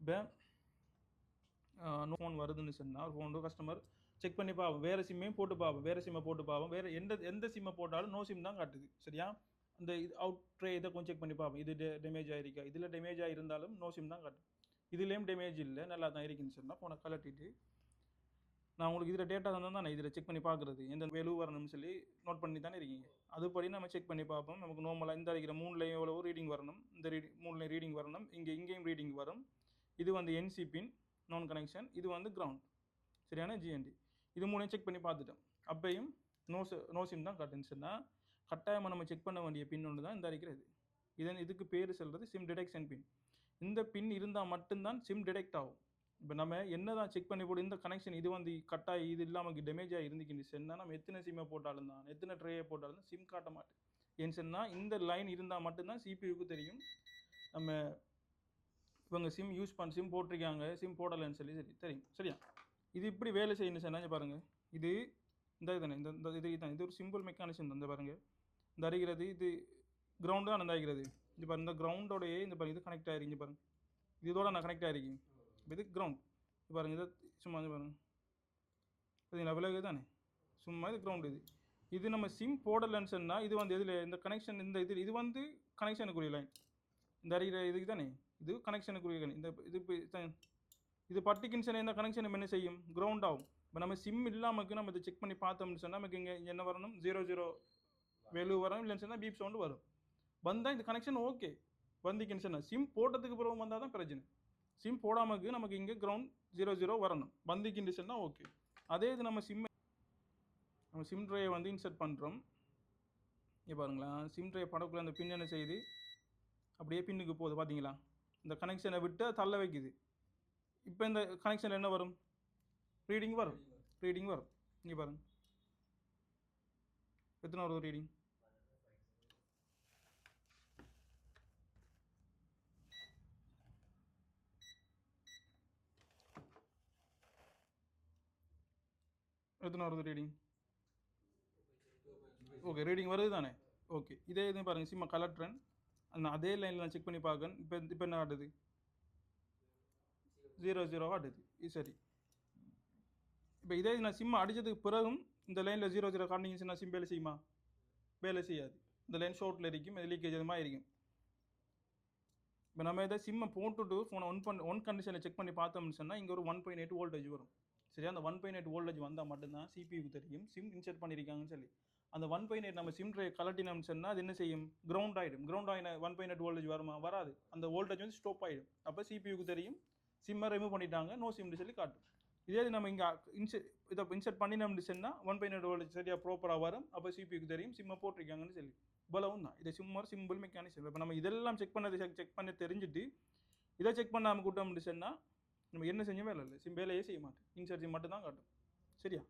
இப்போ ஃபோன் வருதுன்னு சொன்னால் ஒரு ஃபோன் கஸ்டமர் செக் பண்ணி பார்ப்போம், வேறு சிம்மையும் போட்டு பார்ப்போம், வேறு சிம்மை போட்டு பார்ப்போம், வேறு எந்த சிம்மை போட்டாலும் நோ சிம் தான் காட்டுது. சரியா? அந்த இது அவுட் ட்ரே இதை கொஞ்சம் செக் பண்ணி பார்ப்போம், இது டேமேஜ் ஆகிருக்கா, இதில் டேமேஜ் ஆகிருந்தாலும் நோ சிம் தான் காட்டும். இதுலேயும் டேமேஜ் இல்லை, நல்லா தான் இருக்குன்னு சொன்னால் ஃபோனை கலட்டிட்டு நான் உங்களுக்கு இதில் டேட்டா தந்தால் தான் இதில் செக் பண்ணி பார்க்குறது எந்த வேல்யூ வரணும்னு சொல்லி நோட் பண்ணி தானே இருக்கீங்க. அதுபடி நம்ம செக் பண்ணி பார்ப்போம். நமக்கு நார்மலாக இந்த இருக்கிற 3லையும் எவ்வளோ ரீடிங் வரணும், இந்த 3லையும் ரீடிங் வரணும், இங்கேயும் ரீடிங் வரும். இது வந்து என்சி பின் நான் கனெக்ஷன், இது வந்து கிரவுண்ட். சரியான ஜிஎன்டி. இது மூணையும் செக் பண்ணி பார்த்துட்டோம். அப்பையும் நோ சிம் தான் காட்டுன்னு சொன்னால் கட்டாயமாக நம்ம செக் பண்ண வேண்டிய பின் ஒன்று தான் இந்த இருக்கிறது. இதுக்கு பேர் சொல்கிறது சிம் டிடெக்ஷன் பின். இந்த பின் இருந்தால் மட்டும்தான் சிம் டிடெக்ட் ஆகும். இப்போ நம்ம என்ன தான் செக் பண்ணி போட்டு இந்த கனெக்ஷன் இது வந்து கட்டாயி இது இல்லாமல் டேமேஜாக இருந்துக்கின்னு சொன்னால் நம்ம எத்தனை சிம்மை போட்டாலும் தான் எத்தனை ட்ரேயை போட்டாலும் தான் சிம் காட்ட மாட்டேன். ஏன்னு சொன்னால் இந்த லைன் இருந்தால் மட்டும்தான் சிபியூக்கு தெரியும் நம்ம இவங்க சிம் சிம் போட்டிருக்காங்க, சிம் போடலைன்னு சொல்லி தெரியும். சரியா? இது இப்படி வேலை செய்யணும் சொன்னால் பாருங்கள், இது இந்த இதுதானே இந்த இது தான், இது ஒரு சிம்பிள் மெக்கானிசம் தான். இந்த பாருங்கள், இந்த அறிகிறது இது கிரவுண்டு தான் அந்த அறிகிறது. இது பாருங்கள், இந்த கிரவுண்டோடையே இந்த பாருங்கள் இது கனெக்ட் ஆகிருங்க. பாருங்கள், இதோட நான் கனெக்ட் ஆகிருக்கேன். இது கிரவுண்ட். இது பாருங்கள், இதை சும்மா பாருங்கள், இது விலகு தானே, சும்மா இது கிரவுண்டு. இது நம்ம சிம் போடலைன்னு சொன்னால் இது வந்து இதில் இந்த கனெக்ஷன் இந்த இது வந்து கனெக்ஷனுக்குரிய லைன். இந்த அறிகிற இதுக்கு தானே இது கனெக்ஷனுக்குரிய இந்த இது பர்டிகுலர் சொன்ன இந்த கனெக்ஷன் என்ன செய்யும், கிரவுண்ட் ஆகும். இப்போ நம்ம சிம் இல்லாமக்கு நம்ம இதை செக் பண்ணி பார்த்தோம்னு சொன்னால் நமக்கு இங்கே என்ன வரணும், 00 வேல்யூ வரும். இல்லைன்னு சொன்னால் பீப் சவுண்டு வரும். வந்தால் இந்த கனெக்ஷன் ஓகே வந்திக்குன்னு சொன்னால், சிம் போட்டதுக்கு பிறகு வந்தால் தான் பிரச்சனை. சிம் போடாமக்கு நமக்கு இங்கே கிரவுண்ட் 00 வரணும், வந்திக்குன்னு சொன்னால் ஓகே. அதே இது நம்ம சிம் ட்ரேயை வந்து இன்சர்ட் பண்ணுறோம். இங்கே பாருங்களா, சிம் ட்ரே படக்குள்ள அந்த பின் என்ன செய்யுது, அப்படியே பின்னுக்கு போகுது. பார்த்தீங்களா, இந்த கனெக்ஷனை விட்டு தள்ள வைக்குது. இப்போ இந்த கனெக்ஷன் என்ன வரும், ரீடிங் வரும். இங்கே பாருங்கள், எத்தனை வரும் ரீடிங், எத்தனை வருது ரீடிங். ஓகே, ரீடிங் வருது தானே. ஓகே, இதே இது பாருங்கள், சிம்மா கலர் அந்த அதே லைனில் நான் செக் பண்ணி பார்க்கணும். இப்போ என்ன ஆடுது, 00 ஆடுது. இது சரி. இப்போ இதே நான் சிம்மை அடித்ததுக்கு பிறகும் இந்த லைனில் 00 காட்டினீங்கன்னா சிம் வேலை செய்யுமா, வேலை செய்யாது. இந்த லைன் ஷார்ட்டில் இருக்கும், இது லீக்கேஜ் மாதிரி இருக்கும். இப்போ நம்ம இதை சிம்மை போட்டுட்டு ஃபோனை ஒன் கண்டிஷனில் செக் பண்ணி பார்த்தோம்னு சொன்னால் இங்கே ஒரு 1.8 வோல்டேஜ் வரும். சரியா? அந்த 1.8 வோல்டேஜ் வந்தால் மட்டும்தான் சிபியூக்கு தெரியும் சிம் இன்சர்ட் பண்ணியிருக்காங்கன்னு சொல்லி. அந்த 1.8 நம்ம சிம் ட்ரே கலட்டினோம்னு சொன்னால் அது என்ன செய்யும், கிரவுண்ட் ஆகிடும். கிரவுண்ட் ஆகின 1.8 வோல்டேஜ் வருமா, வராது. அந்த வோல்டேஜ் வந்து ஸ்டாப் ஆகிடும். அப்போ சிபியூக்கு தெரியும் சிம்மை ரிமூவ் பண்ணிட்டாங்க, நோ சிம்னு சொல்லி காட்டும். இதே நம்ம இங்கே இதை இன்சர்ட் பண்ணினோம்னு சொன்னால் 1.8 வோல்டேஜ் சரியாக ப்ராப்பராக வரும். அப்போ சிபியூக்கு தெரியும் சிம்மை போட்டிருக்காங்கன்னு சொல்லி. இவ்வளவும் தான். இது சும்மா சிம்பிள் மெக்கானிசம். இப்போ நம்ம இதெல்லாம் செக் பண்ணி தெரிஞ்சுட்டு இதை செக் பண்ணாமல் கூட்டோம்னு சொன்னால் நம்ம என்ன செஞ்ச வேலை இல்லை, வேலையே செய்ய மாட்டேன், இன்சர்ஜி மட்டும் தான் காட்டும். சரியா?